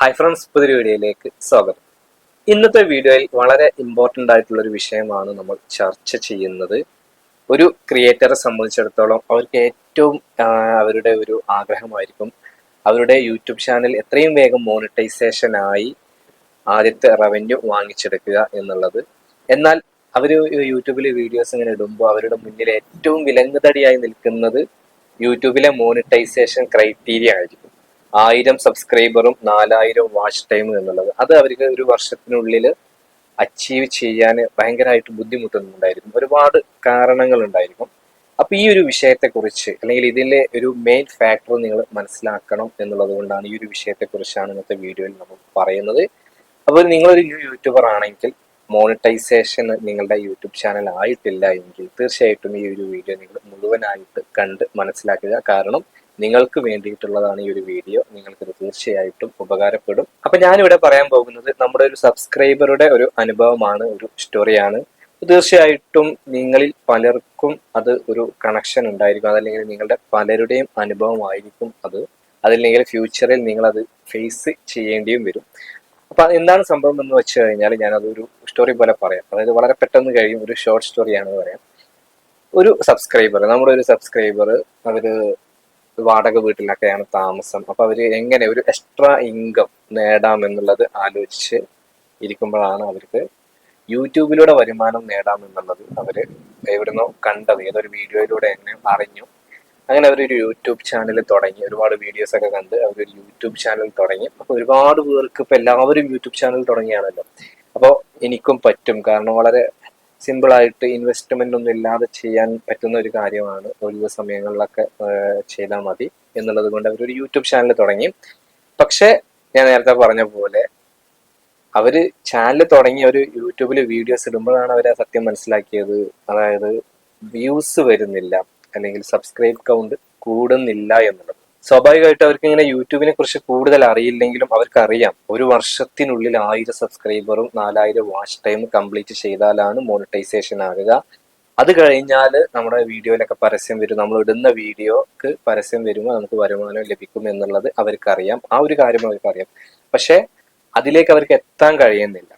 Hi friends, പുതിയൊരു വീഡിയോയിലേക്ക് സ്വാഗതം. ഇന്നത്തെ വീഡിയോയിൽ വളരെ ഇമ്പോർട്ടൻ്റ് ആയിട്ടുള്ള ഒരു വിഷയമാണ് നമ്മൾ ചർച്ച ചെയ്യുന്നത്. ഒരു ക്രിയേറ്ററെ സംബന്ധിച്ചിടത്തോളം അവർക്ക് ഏറ്റവും അവരുടെ ഒരു ആഗ്രഹമായിരിക്കും അവരുടെ യൂട്യൂബ് ചാനൽ എത്രയും വേഗം മോണിറ്റൈസേഷൻ ആയി ആദ്യത്തെ റവന്യൂ വാങ്ങിച്ചെടുക്കുക എന്നുള്ളത്. എന്നാൽ അവർ യൂട്യൂബിൽ വീഡിയോസ് ഇങ്ങനെ ഇടുമ്പോൾ അവരുടെ മുന്നിൽ ഏറ്റവും വിലങ്ങുതടിയായി നിൽക്കുന്നത് യൂട്യൂബിലെ മോണിറ്റൈസേഷൻ ക്രൈറ്റീരിയ ആയിരിക്കും. 1000 സബ്സ്ക്രൈബറും 4000 വാച്ച് ടൈമും എന്നുള്ളത്. അത് അവർക്ക് ഒരു വർഷത്തിനുള്ളിൽ അച്ചീവ് ചെയ്യാൻ ഭയങ്കരമായിട്ട് ബുദ്ധിമുട്ടുന്നുണ്ടായിരിക്കും. ഒരുപാട് കാരണങ്ങൾ ഉണ്ടായിരിക്കും. അപ്പൊ ഈ ഒരു വിഷയത്തെക്കുറിച്ച് അല്ലെങ്കിൽ ഇതിലെ ഒരു മെയിൻ ഫാക്ടർ നിങ്ങൾ മനസ്സിലാക്കണം എന്നുള്ളത് കൊണ്ടാണ് ഈ ഒരു വിഷയത്തെക്കുറിച്ചാണ് ഇന്നത്തെ വീഡിയോയിൽ നമ്മൾ പറയുന്നത്. അപ്പോൾ നിങ്ങളൊരു യൂട്യൂബർ ആണെങ്കിൽ മോണിറ്റൈസേഷൻ നിങ്ങളുടെ യൂട്യൂബ് ചാനൽ ആയിട്ടില്ല എങ്കിൽ തീർച്ചയായിട്ടും ഈ ഒരു വീഡിയോ നിങ്ങൾ മുഴുവനായിട്ട് കണ്ട് മനസ്സിലാക്കുക. കാരണം നിങ്ങൾക്ക് വേണ്ടിയിട്ടുള്ളതാണ് ഈ ഒരു വീഡിയോ. നിങ്ങൾക്കിത് തീർച്ചയായിട്ടും ഉപകാരപ്പെടും. അപ്പൊ ഞാനിവിടെ പറയാൻ പോകുന്നത് നമ്മുടെ ഒരു സബ്സ്ക്രൈബറുടെ ഒരു അനുഭവമാണ്, ഒരു സ്റ്റോറിയാണ്. തീർച്ചയായിട്ടും നിങ്ങളിൽ പലർക്കും അത് ഒരു കണക്ഷൻ ഉണ്ടായിരിക്കും, അതല്ലെങ്കിൽ നിങ്ങളുടെ പലരുടെയും അനുഭവമായിരിക്കും അത്. അതല്ലെങ്കിൽ ഫ്യൂച്ചറിൽ നിങ്ങൾ അത് ഫേസ് ചെയ്യേണ്ടിയും വരും. അപ്പൊ എന്താണ് സംഭവം എന്ന് വെച്ച് കഴിഞ്ഞാൽ ഞാനതൊരു സ്റ്റോറി പോലെ പറയാം. അതായത് വളരെ പെട്ടെന്ന് കഴിയും, ഒരു ഷോർട്ട് സ്റ്റോറിയാണെന്ന് പറയാം. നമ്മുടെ ഒരു സബ്സ്ക്രൈബർ അവര് വാടക വീട്ടിലൊക്കെയാണ് താമസം. അപ്പൊ അവര് എങ്ങനെ ഒരു എക്സ്ട്രാ ഇൻകം നേടാം എന്നുള്ളത് ആലോചിച്ച് ഇരിക്കുമ്പോഴാണ് അവർക്ക് യൂട്യൂബിലൂടെ വരുമാനം നേടാം എന്നുള്ളത് അവര് എവിടുന്നോ കണ്ടത്, ഏതൊരു വീഡിയോയിലൂടെ എന്നെ അറിഞ്ഞു. അങ്ങനെ അവരൊരു യൂട്യൂബ് ചാനൽ തുടങ്ങി. ഒരുപാട് വീഡിയോസ് ഒക്കെ കണ്ട് അവരൊരു യൂട്യൂബ് ചാനൽ തുടങ്ങി. അപ്പൊ ഒരുപാട് പേർക്ക് ഇപ്പൊ എല്ലാവരും യൂട്യൂബ് ചാനൽ തുടങ്ങിയാണല്ലോ. അപ്പോൾ എനിക്കും പറ്റും, കാരണം വളരെ സിമ്പിൾ ആയിട്ട് ഇൻവെസ്റ്റ്മെന്റ് ഒന്നും ഇല്ലാതെ ചെയ്യാൻ പറ്റുന്ന ഒരു കാര്യമാണ്. ഒഴിവ് സമയങ്ങളിലൊക്കെ ചെയ്താൽ മതി എന്നുള്ളത് കൊണ്ട് അവരൊരു യൂട്യൂബ് ചാനൽ തുടങ്ങി. പക്ഷെ ഞാൻ നേരത്തെ പറഞ്ഞ പോലെ അവര് ചാനൽ തുടങ്ങി ഒരു യൂട്യൂബിൽ വീഡിയോസ് ഇടുമ്പോഴാണ് അവരെ സത്യം മനസ്സിലാക്കിയത്. അതായത് വ്യൂസ് വരുന്നില്ല, അല്ലെങ്കിൽ സബ്സ്ക്രൈബ് കൗണ്ട് കൂടുന്നില്ല എന്നുള്ളത്. സ്വാഭാവികമായിട്ട് അവർക്ക് ഇങ്ങനെ യൂട്യൂബിനെ കുറിച്ച് കൂടുതൽ അറിയില്ലെങ്കിലും അവർക്കറിയാം ഒരു വർഷത്തിനുള്ളിൽ 1000 സബ്സ്ക്രൈബറും 4000 വാച്ച് ടൈം കംപ്ലീറ്റ് ചെയ്താലാണ് മോണിറ്റൈസേഷൻ ആകുക. അത് കഴിഞ്ഞാൽ നമ്മുടെ വീഡിയോയിലൊക്കെ പരസ്യം വരും, നമ്മൾ ഇടുന്ന വീഡിയോക്ക് പരസ്യം വരുമ്പോൾ നമുക്ക് വരുമാനം ലഭിക്കും എന്നുള്ളത് അവർക്കറിയാം. ആ ഒരു കാര്യം അവർക്കറിയാം. പക്ഷെ അതിലേക്ക് അവർക്ക് എത്താൻ കഴിയുന്നില്ല.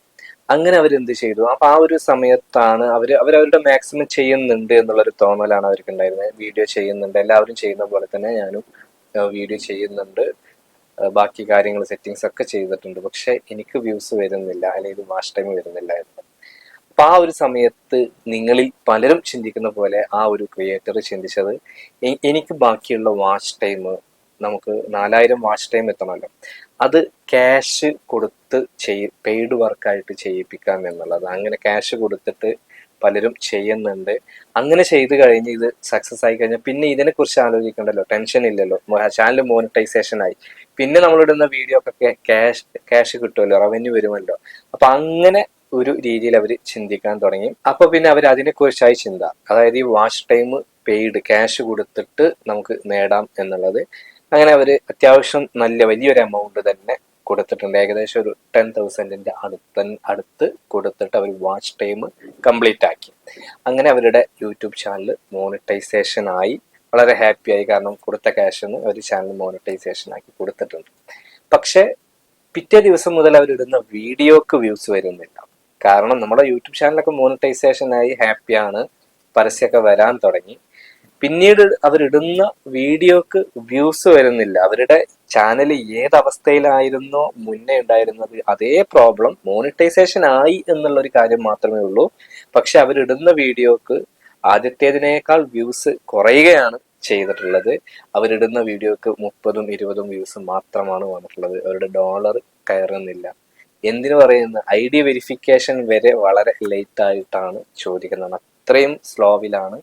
അങ്ങനെ അവരെന്ത് ചെയ്തു? അപ്പൊ ആ ഒരു സമയത്താണ് അവരവരുടെ മാക്സിമം ചെയ്യുന്നുണ്ട് എന്നുള്ളൊരു തോന്നലാണ് അവർക്ക് ഉണ്ടായിരുന്നത്. വീഡിയോ ചെയ്യുന്നുണ്ട്, എല്ലാവരും ചെയ്യുന്ന പോലെ തന്നെ ഞാനും വീഡിയോ ചെയ്യുന്നുണ്ട്, ബാക്കി കാര്യങ്ങൾ സെറ്റിങ്സ് ഒക്കെ ചെയ്തിട്ടുണ്ട്. പക്ഷെ എനിക്ക് വ്യൂസ് വരുന്നില്ല, അല്ലെങ്കിൽ വാച്ച് ടൈം വരുന്നില്ല എന്ന്. അപ്പൊ ആ ഒരു സമയത്ത് നിങ്ങളിൽ പലരും ചിന്തിക്കുന്ന പോലെ ആ ഒരു ക്രിയേറ്റർ ചിന്തിച്ചത്, എനിക്ക് ബാക്കിയുള്ള വാച്ച് ടൈം, നമുക്ക് 4000 വാച്ച് ടൈം എത്തണമല്ലോ, അത് ക്യാഷ് കൊടുത്ത് പെയ്ഡ് വർക്കായിട്ട് ചെയ്യിപ്പിക്കാം എന്നുള്ളത്. അങ്ങനെ ക്യാഷ് കൊടുത്തിട്ട് പലരും ചെയ്യുന്നുണ്ട്. അങ്ങനെ ചെയ്ത് കഴിഞ്ഞ് ഇത് സക്സസ് ആയി കഴിഞ്ഞാൽ പിന്നെ ഇതിനെ കുറിച്ച് ആലോചിക്കണ്ടല്ലോ, ടെൻഷൻ ഇല്ലല്ലോ, ചാനൽ മോണിറ്റൈസേഷൻ ആയി. പിന്നെ നമ്മളിടുന്ന വീഡിയോക്കൊക്കെ ക്യാഷ് കിട്ടുമല്ലോ, റവന്യൂ വരുമല്ലോ. അപ്പൊ അങ്ങനെ ഒരു രീതിയിൽ അവർ ചിന്തിക്കാൻ തുടങ്ങി. അപ്പൊ പിന്നെ അവർ അതിനെ കുറിച്ചായി ചിന്ത, അതായത് ഈ വാച്ച് ടൈം പെയ്ഡ് ക്യാഷ് കൊടുത്തിട്ട് നമുക്ക് നേടാം എന്നുള്ളത്. അങ്ങനെ അവര് അത്യാവശ്യം നല്ല വലിയൊരു എമൗണ്ട് തന്നെ കൊടുത്തിട്ടുണ്ട്. ഏകദേശം ഒരു 10,000 അടുത്ത് കൊടുത്തിട്ട് അവർ വാച്ച് ടൈം കംപ്ലീറ്റ് ആക്കി. അങ്ങനെ അവരുടെ യൂട്യൂബ് ചാനൽ മോണിറ്റൈസേഷൻ ആയി. വളരെ ഹാപ്പി ആയി, കാരണം കൊടുത്ത ക്യാഷിന് ഒരു ചാനൽ മോണിറ്റൈസേഷൻ ആക്കി കൊടുത്തിട്ടുണ്ട്. പക്ഷെ പിറ്റേ ദിവസം മുതൽ അവരിടുന്ന വീഡിയോക്ക് വ്യൂസ് വരുന്നില്ല. കാരണം നമ്മുടെ യൂട്യൂബ് ചാനലൊക്കെ മോണിറ്റൈസേഷൻ ആയി, ഹാപ്പിയാണ്, പരസ്യമൊക്കെ വരാൻ തുടങ്ങി. പിന്നീട് അവരിടുന്ന വീഡിയോക്ക് വ്യൂസ് വരുന്നില്ല. അവരുടെ ചാനൽ ഏത് അവസ്ഥയിലായിരുന്നോ മുന്നേ ഉണ്ടായിരുന്നത് അതേ പ്രോബ്ലം, മോണിറ്റൈസേഷൻ ആയി എന്നുള്ള ഒരു കാര്യം മാത്രമേ ഉള്ളൂ. പക്ഷെ അവരിടുന്ന വീഡിയോക്ക് ആദ്യത്തേതിനേക്കാൾ വ്യൂസ് കുറയുകയാണ് ചെയ്തിട്ടുള്ളത്. അവരിടുന്ന വീഡിയോക്ക് 30ഉം 20ഉം വ്യൂസ് മാത്രമാണ് വന്നിട്ടുള്ളത്. അവരുടെ ഡോളർ കയറുന്നില്ല. എന്തിനു പറയുന്ന ID വെരിഫിക്കേഷൻ വരെ വളരെ ലേറ്റ് ആയിട്ടാണ് ചോദിക്കുന്നത്. അത്രയും സ്ലോവിലാണ്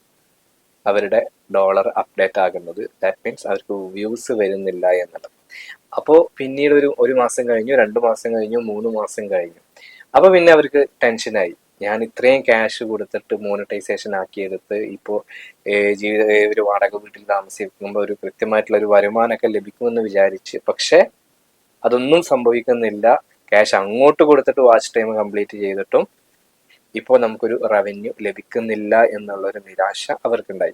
അവരുടെ ഡോളർ അപ്ഡേറ്റ് ആകുന്നത്. ദാറ്റ് മീൻസ് അവർക്ക് വ്യൂസ് വരുന്നില്ല എന്നുള്ളത്. അപ്പോൾ പിന്നീട് ഒരു മാസം കഴിഞ്ഞു, 2 മാസം കഴിഞ്ഞു, 3 മാസം കഴിഞ്ഞു. അപ്പൊ പിന്നെ അവർക്ക് ടെൻഷനായി. ഞാൻ ഇത്രയും ക്യാഷ് കൊടുത്തിട്ട് മോണിറ്റൈസേഷൻ ആക്കിയെടുത്ത് ഇപ്പോൾ ഒരു വാടക വീട്ടിൽ താമസിക്കുമ്പോൾ ഒരു കൃത്യമായിട്ടുള്ള ഒരു വരുമാനമൊക്കെ ലഭിക്കുമെന്ന് വിചാരിച്ച്, പക്ഷെ അതൊന്നും സംഭവിക്കുന്നില്ല. ക്യാഷ് അങ്ങോട്ട് കൊടുത്തിട്ട് വാച്ച് ടൈം കംപ്ലീറ്റ് ചെയ്തിട്ടും ഇപ്പോൾ നമുക്കൊരു റവന്യൂ ലഭിക്കുന്നില്ല എന്നുള്ളൊരു നിരാശ അവർക്കുണ്ടായി.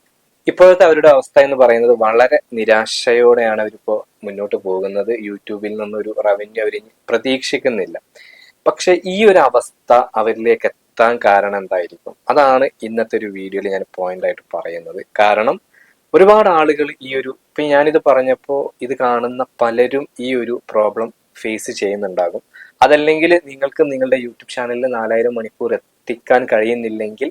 ഇപ്പോഴത്തെ അവരുടെ അവസ്ഥ എന്ന് പറയുന്നത് വളരെ നിരാശയോടെയാണ് അവരിപ്പോ മുന്നോട്ട് പോകുന്നത്. യൂട്യൂബിൽ നിന്നൊരു റവന്യൂ അവർ പ്രതീക്ഷിക്കുന്നില്ല. പക്ഷെ ഈ ഒരു അവസ്ഥ അവരിലേക്ക് എത്താൻ കാരണം എന്തായിരിക്കും? അതാണ് ഇന്നത്തെ ഒരു വീഡിയോയിൽ ഞാൻ പോയിന്റ് ആയിട്ട് പറയുന്നത്. കാരണം ഒരുപാട് ആളുകൾ ഈ ഒരു ഇപ്പൊ ഞാനിത് പറഞ്ഞപ്പോൾ ഇത് കാണുന്ന പലരും ഈ ഒരു പ്രോബ്ലം ഫേസ് ചെയ്യുന്നുണ്ടാകും. അതല്ലെങ്കിൽ നിങ്ങൾക്ക് നിങ്ങളുടെ യൂട്യൂബ് ചാനലിൽ 4000 മണിക്കൂർ എത്തിക്കാൻ കഴിയുന്നില്ലെങ്കിൽ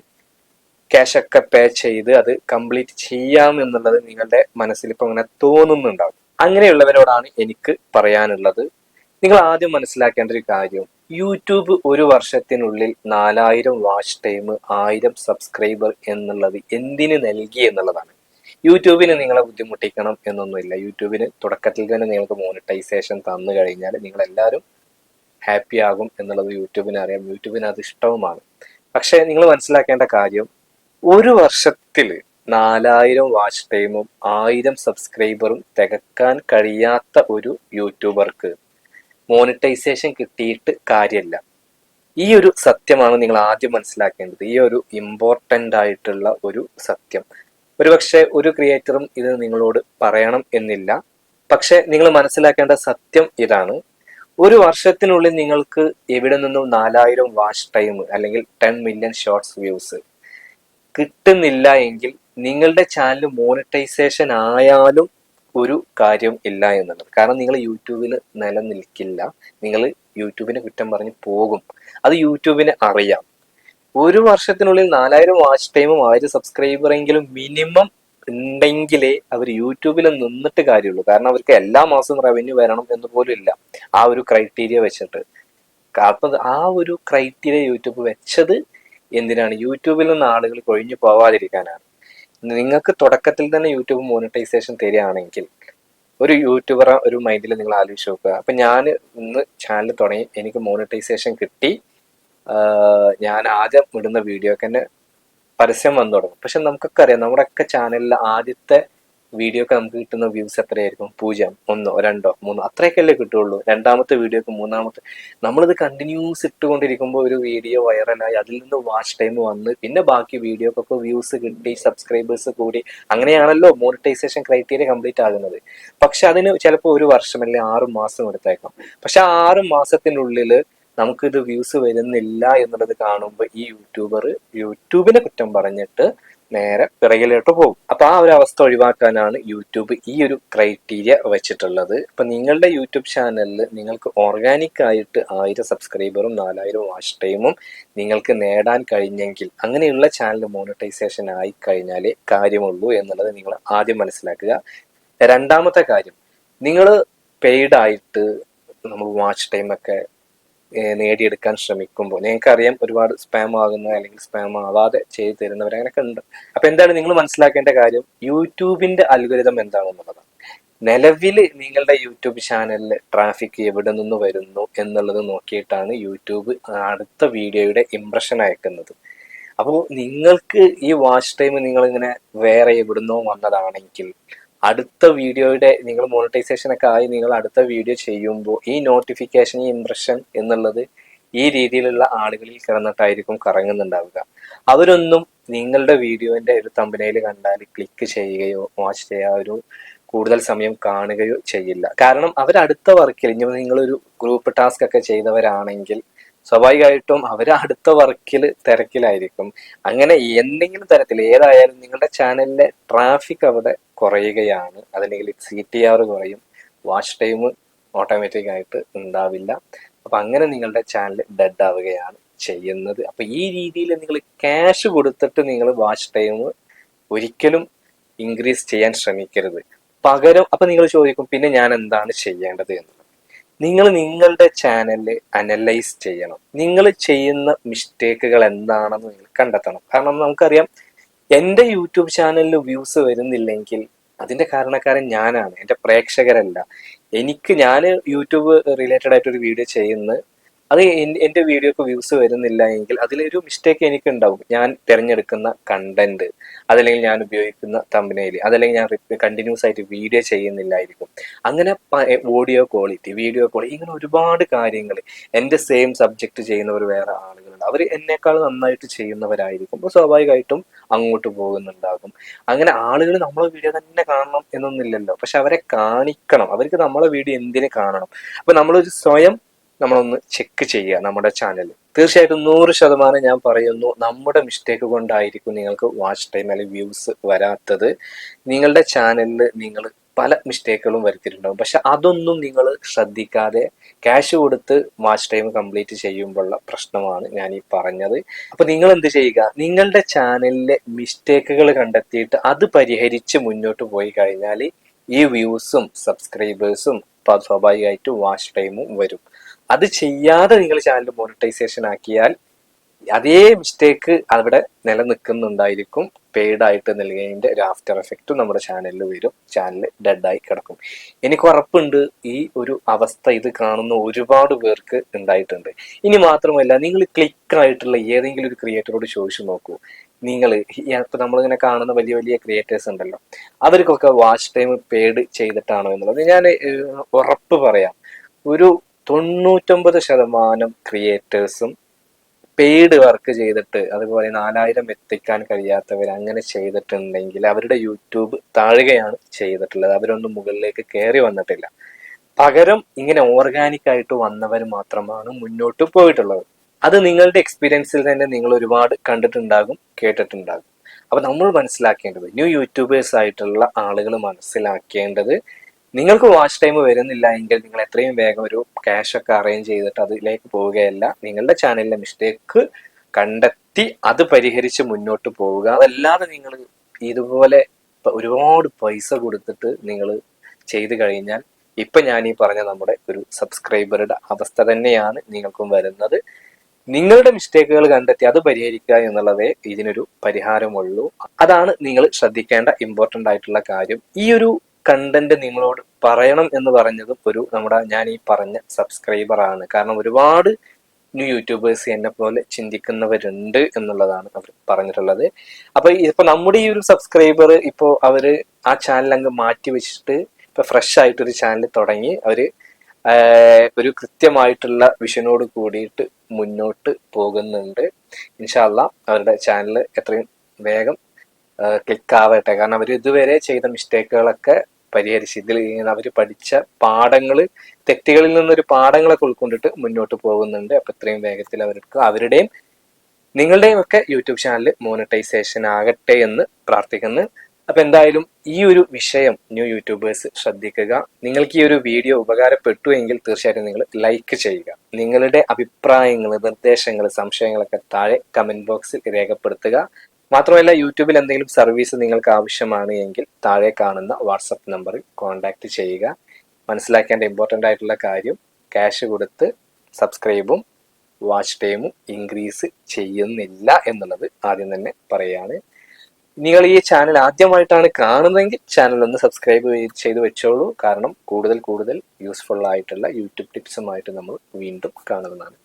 ക്യാഷ് ഒക്കെ പേ ചെയ്ത് അത് കംപ്ലീറ്റ് ചെയ്യാം എന്നുള്ളത് നിങ്ങളുടെ മനസ്സിൽ ഇപ്പൊ അങ്ങനെ തോന്നുന്നുണ്ടാകും. അങ്ങനെയുള്ളവരോടാണ് എനിക്ക് പറയാനുള്ളത്, നിങ്ങൾ ആദ്യം മനസ്സിലാക്കേണ്ട ഒരു കാര്യം, യൂട്യൂബ് ഒരു വർഷത്തിനുള്ളിൽ 4000 വാച്ച് ടൈം, 1000 സബ്സ്ക്രൈബർ എന്നുള്ളത് എന്തിന് നൽകി എന്നുള്ളതാണ്. യൂട്യൂബിന് നിങ്ങളെ ബുദ്ധിമുട്ടിക്കണം എന്നൊന്നുമില്ല. യൂട്യൂബിന് തുടക്കത്തിൽ തന്നെ നിങ്ങൾക്ക് മോണിറ്റൈസേഷൻ തന്നു കഴിഞ്ഞാൽ നിങ്ങൾ എല്ലാവരും ഹാപ്പി ആകും എന്നുള്ളത് യൂട്യൂബിന് അറിയാം. യൂട്യൂബിന് അത് ഇഷ്ടവുമാണ്. പക്ഷെ നിങ്ങൾ മനസ്സിലാക്കേണ്ട കാര്യം, ഒരു വർഷത്തിൽ 4000 വാച്ച് ടൈമും 1000 സബ്സ്ക്രൈബറും തികക്കാൻ കഴിയാത്ത ഒരു യൂട്യൂബർക്ക് മോണിറ്റൈസേഷൻ കിട്ടിയിട്ട് കാര്യമില്ല. ഈ ഒരു സത്യമാണ് നിങ്ങൾ ആദ്യം മനസ്സിലാക്കേണ്ടത്. ഈ ഒരു ഇമ്പോർട്ടൻ്റ് ആയിട്ടുള്ള ഒരു സത്യം. ഒരുപക്ഷെ ഒരു ക്രിയേറ്ററും ഇത് നിങ്ങളോട് പറയണം എന്നില്ല. പക്ഷെ നിങ്ങൾ മനസ്സിലാക്കേണ്ട സത്യം ഇതാണ്. ഒരു വർഷത്തിനുള്ളിൽ നിങ്ങൾക്ക് എവിടെ നിന്നും 4000 വാച്ച് ടൈം അല്ലെങ്കിൽ 10 മില്യൺ ഷോർട്സ് വ്യൂസ് കിട്ടുന്നില്ല എങ്കിൽ നിങ്ങളുടെ ചാനൽ മോണിറ്റൈസേഷൻ ആയാലും ഒരു കാര്യം ഇല്ല എന്നുള്ളത്. കാരണം നിങ്ങൾ യൂട്യൂബിൽ നിലനിൽക്കില്ല. നിങ്ങൾ യൂട്യൂബിനെ കുറ്റം പറഞ്ഞ് പോകും. അത് യൂട്യൂബിന് അറിയാം. ഒരു വർഷത്തിനുള്ളിൽ 4000 വാച്ച് ടൈമും 1000 സബ്സ്ക്രൈബറെങ്കിലും മിനിമം ഉണ്ടെങ്കിലേ അവർ യൂട്യൂബിൽ നിന്നിട്ട് കാര്യമുള്ളൂ. കാരണം അവർക്ക് എല്ലാ മാസവും റവന്യൂ വരണം എന്ന് പോലും ഇല്ല ആ ഒരു ക്രൈറ്റീരിയ വെച്ചിട്ട്. അപ്പൊ ആ ഒരു ക്രൈറ്റീരിയ യൂട്യൂബ് വെച്ചത് എന്തിനാണ്? യൂട്യൂബിൽ നിന്ന് ആളുകൾ കൊഴിഞ്ഞു പോവാതിരിക്കാനാണ്. നിങ്ങൾക്ക് തുടക്കത്തിൽ തന്നെ യൂട്യൂബ് മോണിറ്റൈസേഷൻ തരികയാണെങ്കിൽ, ഒരു യൂട്യൂബർ ഒരു മൈൻഡിൽ നിങ്ങൾ ആലോചിച്ച് നോക്കുക. അപ്പൊ ഞാൻ ഇന്ന് ചാനൽ തുടങ്ങി, എനിക്ക് മോണിറ്റൈസേഷൻ കിട്ടി, ഞാൻ ആദ്യം ഇടുന്ന വീഡിയോക്ക് തന്നെ പരസ്യം വന്നു തുടങ്ങും. പക്ഷെ നമുക്കൊക്കെ അറിയാം, നമ്മുടെയൊക്കെ ചാനലിൽ ആദ്യത്തെ വീഡിയോക്ക് നമുക്ക് കിട്ടുന്ന വ്യൂസ് എത്രയായിരിക്കും? 0, 1, 2, 3 അത്രയൊക്കെയല്ലേ കിട്ടുള്ളൂ. രണ്ടാമത്തെ വീഡിയോക്ക്, മൂന്നാമത്തെ, നമ്മളിത് കണ്ടിന്യൂസ് ഇട്ടുകൊണ്ടിരിക്കുമ്പോൾ ഒരു വീഡിയോ വൈറലായി, അതിൽ നിന്ന് വാച്ച് ടൈം വന്ന്, പിന്നെ ബാക്കി വീഡിയോക്കൊക്കെ വ്യൂസ് കിട്ടി, സബ്സ്ക്രൈബേഴ്സ് കൂടി, അങ്ങനെയാണല്ലോ മോണിറ്റൈസേഷൻ ക്രൈറ്റീരിയ കംപ്ലീറ്റ് ആകുന്നത്. പക്ഷെ അതിന് ചിലപ്പോൾ ഒരു വർഷം അല്ലെങ്കിൽ 6 മാസം എടുത്തേക്കാം. പക്ഷെ ആ 6 മാസത്തിനുള്ളിൽ നമുക്കിത് വ്യൂസ് വരുന്നില്ല എന്നുള്ളത് കാണുമ്പോൾ ഈ യൂട്യൂബർ യൂട്യൂബിനെ കുറ്റം പറഞ്ഞിട്ട് നേരെ പിറകിലോട്ട് പോകും. അപ്പൊ ആ ഒരു അവസ്ഥ ഒഴിവാക്കാനാണ് യൂട്യൂബ് ഈ ഒരു ക്രൈറ്റീരിയ വെച്ചിട്ടുള്ളത്. ഇപ്പൊ നിങ്ങളുടെ യൂട്യൂബ് ചാനലിൽ നിങ്ങൾക്ക് ഓർഗാനിക് ആയിട്ട് 1000 സബ്സ്ക്രൈബറും 4000 വാച്ച് ടൈമും നിങ്ങൾക്ക് നേടാൻ കഴിഞ്ഞെങ്കിൽ, അങ്ങനെയുള്ള ചാനൽ മോണിറ്റൈസേഷൻ ആയി കഴിഞ്ഞാലേ കാര്യമുള്ളൂ എന്നുള്ളത് നിങ്ങൾ ആദ്യം മനസ്സിലാക്കുക. രണ്ടാമത്തെ കാര്യം, നിങ്ങൾ പെയ്ഡ് ആയിട്ട് നമ്മൾ വാച്ച് ടൈം ഒക്കെ നേടിയെടുക്കാൻ ശ്രമിക്കുമ്പോൾ നിങ്ങൾക്കറിയാം ഒരുപാട് സ്പാം ആകുന്ന അല്ലെങ്കിൽ സ്പാം ആവാതെ ചെയ്തു തരുന്നവർ അങ്ങനെയൊക്കെ ഉണ്ട്. അപ്പൊ എന്താണ് നിങ്ങൾ മനസ്സിലാക്കേണ്ട കാര്യം, യൂട്യൂബിന്റെ അൽഗോരിതം എന്താണെന്നുള്ളതാണ്. നിലവിൽ നിങ്ങളുടെ യൂട്യൂബ് ചാനലിൽ ട്രാഫിക് എവിടെ നിന്ന് വരുന്നു എന്നുള്ളത് നോക്കിയിട്ടാണ് യൂട്യൂബ് അടുത്ത വീഡിയോയുടെ ഇംപ്രഷൻ അയക്കുന്നത്. അപ്പോൾ നിങ്ങൾക്ക് ഈ വാച്ച് ടൈം നിങ്ങളിങ്ങനെ വേറെ എവിടുന്നോ വന്നതാണെങ്കിൽ, അടുത്ത വീഡിയോയുടെ നിങ്ങൾ മോണിറ്റൈസേഷൻ ഒക്കെ ആയി നിങ്ങൾ അടുത്ത വീഡിയോ ചെയ്യുമ്പോൾ ഈ നോട്ടിഫിക്കേഷൻ, ഈ ഇംപ്രഷൻ എന്നുള്ളത് ഈ രീതിയിലുള്ള ആളുകളിൽ കിടന്നിട്ടായിരിക്കും കറങ്ങുന്നുണ്ടാവുക. അവരൊന്നും നിങ്ങളുടെ വീഡിയോന്റെ ഒരു തമ്പനയിൽ കണ്ടാൽ ക്ലിക്ക് ചെയ്യുകയോ വാച്ച് ചെയ്യുക, ഒരു കൂടുതൽ സമയം കാണുകയോ ചെയ്യില്ല. കാരണം അവർ അടുത്ത വർക്കിൽ, ഇനി നിങ്ങളൊരു ഗ്രൂപ്പ് ടാസ്ക് ഒക്കെ ചെയ്തവരാണെങ്കിൽ സ്വാഭാവികമായിട്ടും അവർ അടുത്ത വർക്കിൽ തിരക്കിലായിരിക്കും. അങ്ങനെ എന്തെങ്കിലും തരത്തിൽ ഏതായാലും നിങ്ങളുടെ ചാനലിലെ ട്രാഫിക് അവിടെ കുറയുകയാണ്. അതല്ലെങ്കിൽ CTR കുറയും, വാച്ച് ടൈം ഓട്ടോമാറ്റിക് ആയിട്ട് ഉണ്ടാവില്ല. അപ്പൊ അങ്ങനെ നിങ്ങളുടെ ചാനൽ ഡെഡ് ആവുകയാണ് ചെയ്യുന്നത്. അപ്പൊ ഈ രീതിയിൽ നിങ്ങൾ ക്യാഷ് കൊടുത്തിട്ട് നിങ്ങൾ വാച്ച് ടൈം ഒരിക്കലും ഇൻക്രീസ് ചെയ്യാൻ ശ്രമിക്കരുത്. പകരം അപ്പൊ നിങ്ങൾ ചോദിക്കും, പിന്നെ ഞാൻ എന്താണ് ചെയ്യേണ്ടത് എന്ന്. നിങ്ങൾ നിങ്ങളുടെ ചാനൽ അനലൈസ് ചെയ്യണം. നിങ്ങൾ ചെയ്യുന്ന മിസ്റ്റേക്കുകൾ എന്താണെന്ന് നിങ്ങൾ കണ്ടെത്തണം. കാരണം നമുക്കറിയാം, എൻ്റെ യൂട്യൂബ് ചാനലിൽ വ്യൂസ് വരുന്നില്ലെങ്കിൽ അതിന്റെ കാരണക്കാരൻ ഞാനാണ്, എൻ്റെ പ്രേക്ഷകരല്ല. ഞാൻ യൂട്യൂബ് റിലേറ്റഡ് ആയിട്ട് ഒരു വീഡിയോ ചെയ്യുന്ന, അത് എൻ്റെ വീഡിയോക്ക് വ്യൂസ് വരുന്നില്ല എങ്കിൽ അതിലൊരു മിസ്റ്റേക്ക് എനിക്ക് ഉണ്ടാവും. ഞാൻ തിരഞ്ഞെടുക്കുന്ന കണ്ടന്റ്, അതല്ലെങ്കിൽ ഞാൻ ഉപയോഗിക്കുന്ന തമ്പനയിൽ, അതല്ലെങ്കിൽ ഞാൻ കണ്ടിന്യൂസ് ആയിട്ട് വീഡിയോ ചെയ്യുന്നില്ലായിരിക്കും. അങ്ങനെ ഓഡിയോ ക്വാളിറ്റി, വീഡിയോ ക്വാളിറ്റി, ഇങ്ങനെ ഒരുപാട് കാര്യങ്ങൾ. എൻ്റെ സെയിം സബ്ജക്റ്റ് ചെയ്യുന്നവർ വേറെ ആളുകളുണ്ട്, പോകുന്നുണ്ട്. അവർ എന്നെക്കാൾ നന്നായിട്ട് ചെയ്യുന്നവരായിരിക്കും. അപ്പോൾ സ്വാഭാവികമായിട്ടും അങ്ങോട്ട് പോകുന്നുണ്ടാകും. അങ്ങനെ ആളുകൾ നമ്മളെ വീഡിയോ തന്നെ കാണണം എന്നൊന്നുമില്ലല്ലോ. പക്ഷെ അവരെ കാണിക്കണം. അവർക്ക് നമ്മളെ വീഡിയോ എന്തിന് കാണണം? അപ്പൊ നമ്മളൊരു സ്വയം നമ്മളൊന്ന് ചെക്ക് ചെയ്യുക നമ്മുടെ ചാനൽ. തീർച്ചയായിട്ടും 100% ഞാൻ പറയുന്നു, നമ്മുടെ മിസ്റ്റേക്ക് കൊണ്ടായിരിക്കും നിങ്ങൾക്ക് വാച്ച് ടൈം അല്ലെങ്കിൽ വ്യൂസ് വരാത്തത്. നിങ്ങളുടെ ചാനലിൽ നിങ്ങൾ പല മിസ്റ്റേക്കുകളും വരുത്തിയിട്ടുണ്ടാകും. പക്ഷെ അതൊന്നും നിങ്ങൾ ശ്രദ്ധിക്കാതെ ക്യാഷ് കൊടുത്ത് വാച്ച് ടൈം കംപ്ലീറ്റ് ചെയ്യുമ്പോഴുള്ള പ്രശ്നമാണ് ഞാൻ ഈ പറഞ്ഞത്. അപ്പൊ നിങ്ങൾ എന്ത് ചെയ്യുക, നിങ്ങളുടെ ചാനലിലെ മിസ്റ്റേക്കുകൾ കണ്ടെത്തിയിട്ട് അത് പരിഹരിച്ച് മുന്നോട്ട് പോയി കഴിഞ്ഞാൽ ഈ വ്യൂസും സബ്സ്ക്രൈബേഴ്സും സ്വാഭാവികമായിട്ട് വാച്ച് ടൈമും വരും. അത് ചെയ്യാതെ നിങ്ങൾ ചാനൽ മോണിറ്റൈസേഷൻ ആക്കിയാൽ അതേ മിസ്റ്റേക്ക് അവിടെ നിലനിൽക്കുന്നുണ്ടായിരിക്കും. പെയ്ഡ് ആയിട്ട് നൽകിയതിന്റെ ഒരു ആഫ്റ്റർ എഫക്റ്റും നമ്മുടെ ചാനലിൽ വരും. ചാനൽ ഡെഡായി കിടക്കും. എനിക്ക് ഉറപ്പുണ്ട് ഈ ഒരു അവസ്ഥ ഇത് കാണുന്ന ഒരുപാട് പേർക്ക് ഉണ്ടായിട്ടുണ്ട്. ഇനി മാത്രമല്ല, നിങ്ങൾ ക്ലിക്ക് ആയിട്ടുള്ള ഏതെങ്കിലും ഒരു ക്രിയേറ്ററോട് ചോദിച്ചു നോക്കൂ. നിങ്ങൾ ഇപ്പൊ നമ്മളിങ്ങനെ കാണുന്ന വലിയ വലിയ ക്രിയേറ്റേഴ്സ് ഉണ്ടല്ലോ, അവർക്കൊക്കെ വാച്ച് ടൈം പെയ്ഡ് ചെയ്തിട്ടാണോ എന്നുള്ളത് ഞാൻ ഉറപ്പ് പറയാം. ഒരു 99% ക്രിയേറ്റേഴ്സും പെയ്ഡ് വർക്ക് ചെയ്തിട്ട്, അതുപോലെ 4000 എത്തിക്കാൻ കഴിയാത്തവർ അങ്ങനെ ചെയ്തിട്ടുണ്ടെങ്കിൽ അവരുടെ യൂട്യൂബ് താഴുകയാണ് ചെയ്തിട്ടുള്ളത്. അവരൊന്നും മുകളിലേക്ക് കയറി വന്നിട്ടില്ല. പകരം ഇങ്ങനെ ഓർഗാനിക് ആയിട്ട് വന്നവർ മാത്രമാണ് മുന്നോട്ട് പോയിട്ടുള്ളത്. അത് നിങ്ങളുടെ എക്സ്പീരിയൻസിൽ തന്നെ നിങ്ങൾ ഒരുപാട് കണ്ടിട്ടുണ്ടാകും, കേട്ടിട്ടുണ്ടാകും. അപ്പൊ നമ്മൾ മനസ്സിലാക്കേണ്ടത്, ന്യൂ യൂട്യൂബേഴ്സ് ആയിട്ടുള്ള ആളുകൾ മനസ്സിലാക്കേണ്ടത്, നിങ്ങൾക്ക് വാച്ച് ടൈം വരുന്നില്ല എങ്കിൽ നിങ്ങൾ എത്രയും വേഗം ഒരു ക്യാഷ് ഒക്കെ അറേഞ്ച് ചെയ്തിട്ട് അതിലേക്ക് പോവുകയല്ല, നിങ്ങളുടെ ചാനലിലെ മിസ്റ്റേക്ക് കണ്ടെത്തി അത് പരിഹരിച്ച് മുന്നോട്ട് പോവുക. അതല്ലാതെ നിങ്ങൾ ഇതുപോലെ ഒരുപാട് പൈസ കൊടുത്തിട്ട് നിങ്ങൾ ചെയ്തു കഴിഞ്ഞാൽ ഇപ്പൊ ഞാൻ ഈ പറഞ്ഞ നമ്മുടെ ഒരു സബ്സ്ക്രൈബറുടെ അവസ്ഥ തന്നെയാണ് നിങ്ങൾക്കും വരുന്നത്. നിങ്ങളുടെ മിസ്റ്റേക്കുകൾ കണ്ടെത്തി അത് പരിഹരിക്കുക എന്നുള്ളതേ ഇതിനൊരു പരിഹാരമുള്ളൂ. അതാണ് നിങ്ങൾ ശ്രദ്ധിക്കേണ്ട ഇമ്പോർട്ടന്റ് ആയിട്ടുള്ള കാര്യം. ഈ ഒരു കണ്ടന്റ് നിങ്ങളോട് പറയണം എന്ന് പറഞ്ഞതും ഒരു നമ്മുടെ ഞാൻ ഈ പറഞ്ഞ സബ്സ്ക്രൈബർ ആണ്. കാരണം ഒരുപാട് ന്യൂ യൂട്യൂബേഴ്സ് എന്നെ പോലെ ചിന്തിക്കുന്നവരുണ്ട് എന്നുള്ളതാണ് അവർ പറഞ്ഞിട്ടുള്ളത്. അപ്പൊ ഇപ്പൊ നമ്മുടെ ഈ ഒരു സബ്സ്ക്രൈബർ ഇപ്പോ അവര് ആ ചാനൽ അങ്ങ് മാറ്റി വെച്ചിട്ട് ഇപ്പൊ ഫ്രഷ് ആയിട്ടൊരു ചാനൽ തുടങ്ങി അവര് ഒരു കൃത്യമായിട്ടുള്ള വിഷനോട് കൂടിയിട്ട് മുന്നോട്ട് പോകുന്നുണ്ട്. ഇൻഷാ അള്ളാ അവരുടെ ചാനൽ എത്രയും വേഗം ക്ലിക്ക് ആവട്ടെ. കാരണം അവർ ഇതുവരെ ചെയ്ത മിസ്റ്റേക്കുകളൊക്കെ പരിഹരിച്ച് ഇതിൽ അവർ പഠിച്ച പാഠങ്ങൾ, തെറ്റുകളിൽ നിന്നൊരു പാഠങ്ങളൊക്കെ ഉൾക്കൊണ്ടിട്ട് മുന്നോട്ട് പോകുന്നുണ്ട്. അപ്പൊ ഇത്രയും വേഗത്തിൽ അവർക്ക് അവരുടെയും നിങ്ങളുടെയും ഒക്കെ യൂട്യൂബ് ചാനൽ മോണിറ്റൈസേഷൻ ആകട്ടെ എന്ന് പ്രാർത്ഥിക്കുന്നു. അപ്പൊ എന്തായാലും ഈ ഒരു വിഷയം ന്യൂ യൂട്യൂബേഴ്സ് ശ്രദ്ധിക്കുക. നിങ്ങൾക്ക് ഈ ഒരു വീഡിയോ ഉപകാരപ്പെട്ടു എങ്കിൽ തീർച്ചയായിട്ടും നിങ്ങൾ ലൈക്ക് ചെയ്യുക. നിങ്ങളുടെ അഭിപ്രായങ്ങൾ, നിർദ്ദേശങ്ങൾ, സംശയങ്ങളൊക്കെ താഴെ കമന്റ് ബോക്സിൽ രേഖപ്പെടുത്തുക. മാത്രമല്ല, യൂട്യൂബിൽ എന്തെങ്കിലും സർവീസ് നിങ്ങൾക്ക് ആവശ്യമാണ് എങ്കിൽ താഴെ കാണുന്ന വാട്സപ്പ് നമ്പറിൽ കോൺടാക്ട് ചെയ്യുക. മനസ്സിലാക്കേണ്ട ഇമ്പോർട്ടൻ്റ് ആയിട്ടുള്ള കാര്യം, ക്യാഷ് കൊടുത്ത് സബ്സ്ക്രൈബും വാച്ച് ടൈമും ഇൻക്രീസ് ചെയ്യുന്നില്ല എന്നുള്ളത് ആദ്യം തന്നെ പറയുകയാണ്. നിങ്ങൾ ഈ ചാനൽ ആദ്യമായിട്ടാണ് കാണുന്നതെങ്കിൽ ചാനൽ ഒന്ന് സബ്സ്ക്രൈബ് ചെയ്ത് വെച്ചോളൂ. കാരണം കൂടുതൽ കൂടുതൽ യൂസ്ഫുൾ ആയിട്ടുള്ള യൂട്യൂബ് ടിപ്സുമായിട്ട് നമ്മൾ വീണ്ടും കാണുന്നതാണ്.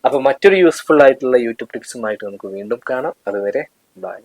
അപ്പൊ മറ്റൊരു യൂസ്ഫുൾ ആയിട്ടുള്ള യൂട്യൂബ് ടിപ്സുമായിട്ട് നമുക്ക് വീണ്ടും കാണാം. അതുവരെ ബൈ.